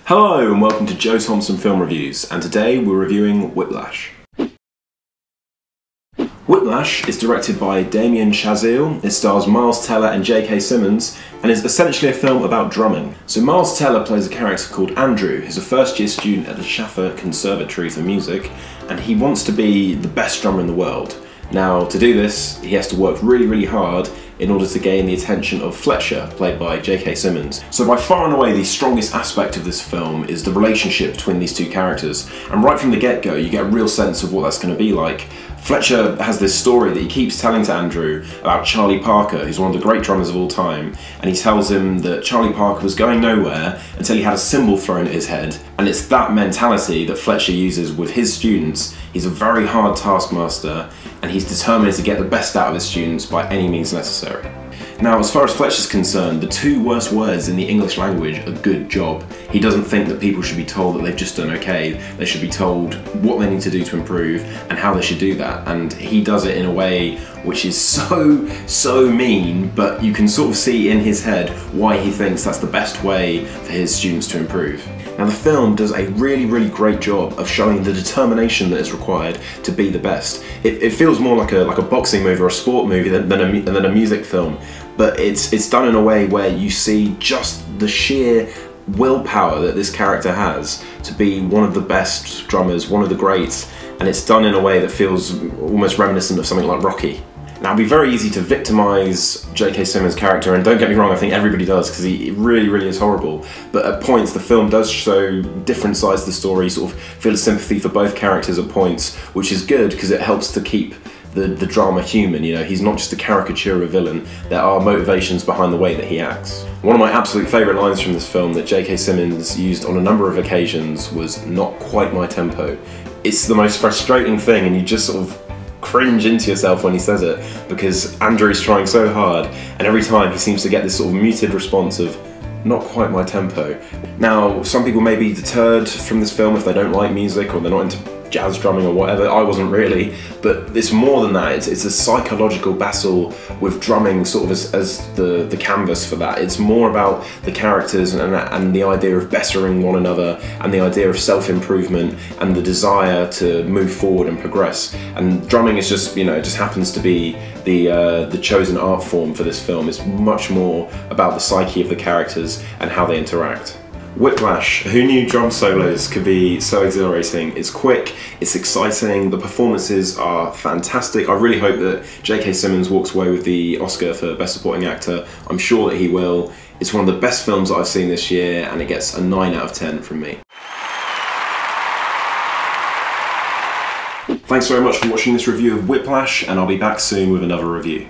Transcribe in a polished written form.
Hello and welcome to Joe Thompson Film Reviews, and today we're reviewing Whiplash. Whiplash is directed by Damien Chazelle, it stars Miles Teller and J.K. Simmons, and is essentially a film about drumming. So Miles Teller plays a character called Andrew, who's a first-year student at the Shaffer Conservatory for Music, and he wants to be the best drummer in the world. Now, to do this, he has to work really hard in order to gain the attention of Fletcher, played by J.K. Simmons. So by far and away the strongest aspect of this film is the relationship between these two characters, and right from the get-go you get a real sense of what that's going to be like. Fletcher has this story that he keeps telling to Andrew about Charlie Parker, who's one of the great drummers of all time, and he tells him that Charlie Parker was going nowhere until he had a cymbal thrown at his head, and it's that mentality that Fletcher uses with his students. He's a very hard taskmaster, and he's determined to get the best out of his students by any means necessary. Now, as far as Fletcher's concerned, the two worst words in the English language are good job. He doesn't think that people should be told that they've just done okay. They should be told what they need to do to improve and how they should do that. And he does it in a way which is so mean, but you can sort of see in his head why he thinks that's the best way for his students to improve. Now, the film does a really great job of showing the determination that is required to be the best. It feels more like a boxing movie or a sport movie than a music film, but it's done in a way where you see just the sheer willpower that this character has to be one of the best drummers, one of the greats, and it's done in a way that feels almost reminiscent of something like Rocky. Now, it'd be very easy to victimise J.K. Simmons' character, and don't get me wrong, I think everybody does, because he really is horrible, but at points the film does show different sides of the story, sort of feel sympathy for both characters at points, which is good because it helps to keep the drama human. You know, he's not just a caricature of a villain, there are motivations behind the way that he acts. One of my absolute favourite lines from this film that J.K. Simmons used on a number of occasions was "not quite my tempo." It's the most frustrating thing, and you just sort of cringe into yourself when he says it, because Andrew's trying so hard, and every time he seems to get this sort of muted response of "not quite my tempo." Now, some people may be deterred from this film if they don't like music or they're not into jazz drumming or whatever. I wasn't really, but it's more than that. It's a psychological battle with drumming sort of as the canvas for that. It's more about the characters and the idea of bettering one another, and the idea of self-improvement and the desire to move forward and progress. And drumming is just, you know, it just happens to be the chosen art form for this film. It's much more about the psyche of the characters and how they interact. Whiplash, who knew drum solos could be so exhilarating? It's quick, it's exciting, the performances are fantastic. I really hope that J.K. Simmons walks away with the Oscar for Best Supporting Actor. I'm sure that he will. It's one of the best films that I've seen this year, and it gets a 9 out of 10 from me. Thanks very much for watching this review of Whiplash, and I'll be back soon with another review.